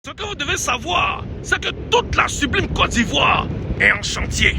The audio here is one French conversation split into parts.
Ce que vous devez savoir, c'est que toute la sublime Côte d'Ivoire est en chantier.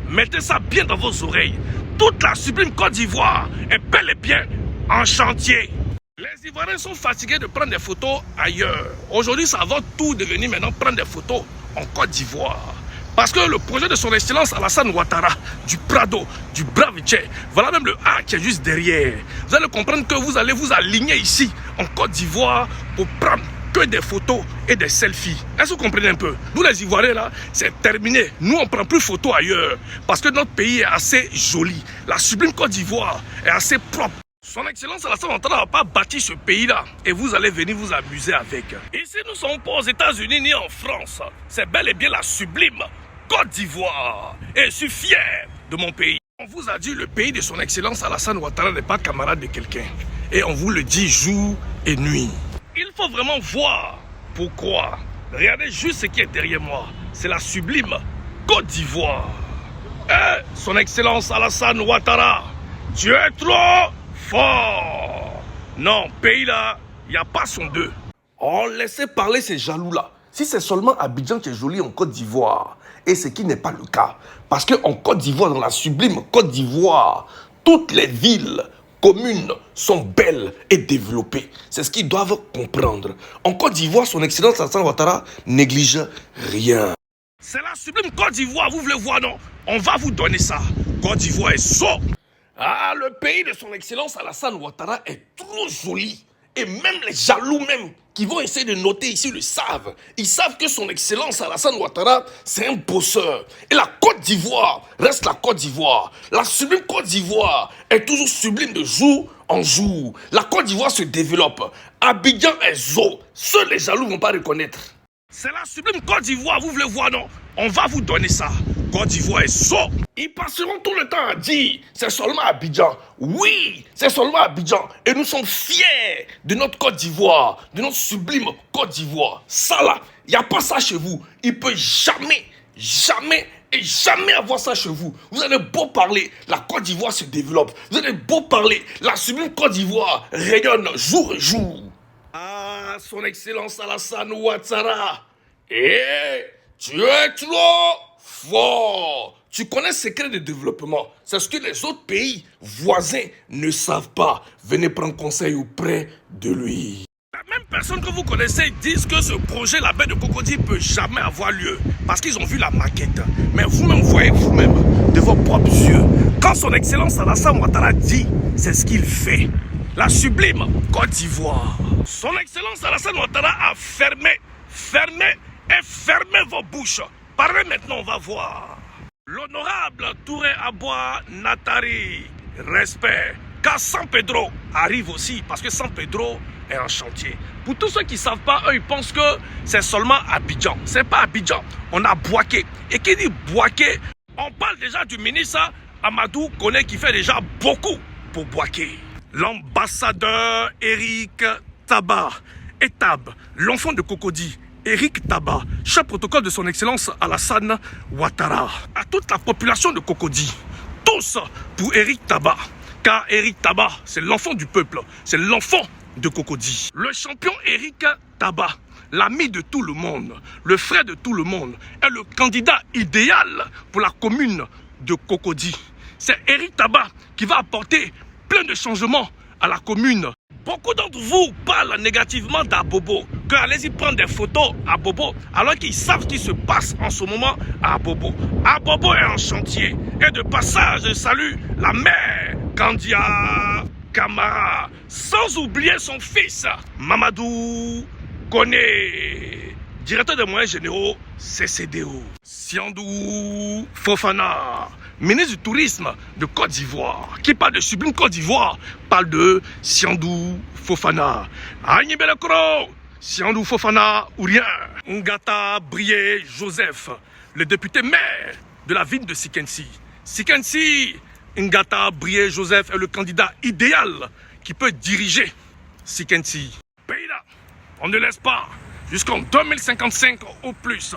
Mettez ça bien dans vos oreilles. Toute la sublime Côte d'Ivoire est bel et bien en chantier. Les Ivoiriens sont fatigués de prendre des photos ailleurs. Aujourd'hui, ça va tout devenir maintenant prendre des photos en Côte d'Ivoire. Parce que le projet de son excellence Alassane Ouattara, du Prado, du Braviche, voilà même le A qui est juste derrière. Vous allez comprendre que vous allez vous aligner ici, en Côte d'Ivoire, pour prendre que des photos et des selfies. Est-ce que vous comprenez un peu? Nous les Ivoiriens là, c'est terminé. Nous on ne prend plus photos ailleurs. Parce que notre pays est assez joli. La sublime Côte d'Ivoire est assez propre. Son excellence Alassane Ouattara n'a pas bâti ce pays-là et vous allez venir vous amuser avec. Ici, nous ne sommes pas aux États-Unis ni en France. C'est bel et bien la sublime Côte d'Ivoire. Et je suis fier de mon pays. On vous a dit le pays de son excellence Alassane Ouattara n'est pas camarade de quelqu'un. Et on vous le dit jour et nuit. Il faut vraiment voir pourquoi. Regardez juste ce qui est derrière moi. C'est la sublime Côte d'Ivoire. Et son excellence Alassane Ouattara, tu es trop fort. Non, pays là, il n'y a pas son deux. Oh, laissez parler ces jaloux-là. Si c'est seulement Abidjan qui est joli en Côte d'Ivoire, et ce qui n'est pas le cas, parce qu'en Côte d'Ivoire, dans la sublime Côte d'Ivoire, toutes les villes, communes sont belles et développées. C'est ce qu'ils doivent comprendre. En Côte d'Ivoire, son excellence Alassane Ouattara néglige rien. C'est la sublime Côte d'Ivoire, vous voulez voir, non? On va vous donner ça. Côte d'Ivoire est saut. Ah, le pays de son excellence Alassane Ouattara est trop joli. Et même les jaloux même qui vont essayer de noter ici le savent. Ils savent que son excellence Alassane Ouattara, c'est un bosseur. Et la Côte d'Ivoire reste la Côte d'Ivoire. La sublime Côte d'Ivoire est toujours sublime de jour en jour. La Côte d'Ivoire se développe. Abidjan est zo. Seuls les jaloux ne vont pas reconnaître. C'est la sublime Côte d'Ivoire, vous voulez voir, non? On va vous donner ça. Côte d'Ivoire est zo. Ils passeront tout le temps à dire, c'est seulement Abidjan. Oui, c'est seulement Abidjan. Et nous sommes fiers de notre Côte d'Ivoire, de notre sublime Côte d'Ivoire. Ça là, il n'y a pas ça chez vous. Il ne peut jamais et jamais avoir ça chez vous. Vous allez beau parler, la Côte d'Ivoire se développe. Vous allez beau parler, la sublime Côte d'Ivoire rayonne jour et jour. Ah, son excellence Alassane Ouattara. Tu es trop fort. Tu connais le secret de développement. C'est ce que les autres pays voisins ne savent pas. Venez prendre conseil auprès de lui. La même personne que vous connaissez disent que ce projet, la baie de Cocody, ne peut jamais avoir lieu. Parce qu'ils ont vu la maquette. Mais vous-même voyez vous-même de vos propres yeux. Quand son excellence Alassane Ouattara dit, c'est ce qu'il fait. La sublime Côte d'Ivoire. Son excellence Alassane Ouattara a fermé vos bouches. Parlez maintenant, on va voir. L'honorable Touré Aboua Natari, respect. Car San Pedro arrive aussi, parce que San Pedro est en chantier. Pour tous ceux qui ne savent pas, eux, ils pensent que c'est seulement Abidjan. C'est pas Abidjan, on a Bouaké. Et qui dit Bouaké, on parle déjà du ministre Amadou Koné qui fait déjà beaucoup pour Bouaké. L'ambassadeur Eric Taba, Etab, l'enfant de Cocody, Eric Taba, chef protocole de son excellence Alassane Ouattara. À toute la population de Cocody, tous pour Eric Taba. Car Eric Taba, c'est l'enfant du peuple, c'est l'enfant de Cocody. Le champion Eric Taba, l'ami de tout le monde, le frère de tout le monde, est le candidat idéal pour la commune de Cocody. C'est Eric Taba qui va apporter plein de changements à la commune. Beaucoup d'entre vous parlent négativement d'Abobo, que allez-y prendre des photos à Bobo, alors qu'ils savent ce qui se passe en ce moment à Bobo. Abobo est en chantier. Et de passage, je salue la mère Kandia Kamara, sans oublier son fils Mamadou Koné, directeur des moyens généraux CCDO. Siandou Fofana, ministre du tourisme de Côte d'Ivoire. Qui parle de sublime Côte d'Ivoire parle de Siandou Fofana. Agni Belekro, Siandou Fofana ou rien. Ngata Brié Joseph, le député maire de la ville de Sikensi. Sikensi, Ngata Brié Joseph est le candidat idéal qui peut diriger Sikensi. Pays là, on ne laisse pas jusqu'en 2055 au plus.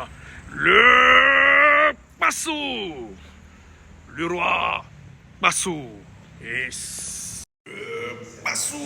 Le Bassou, le roi Bassou. Et Bassou.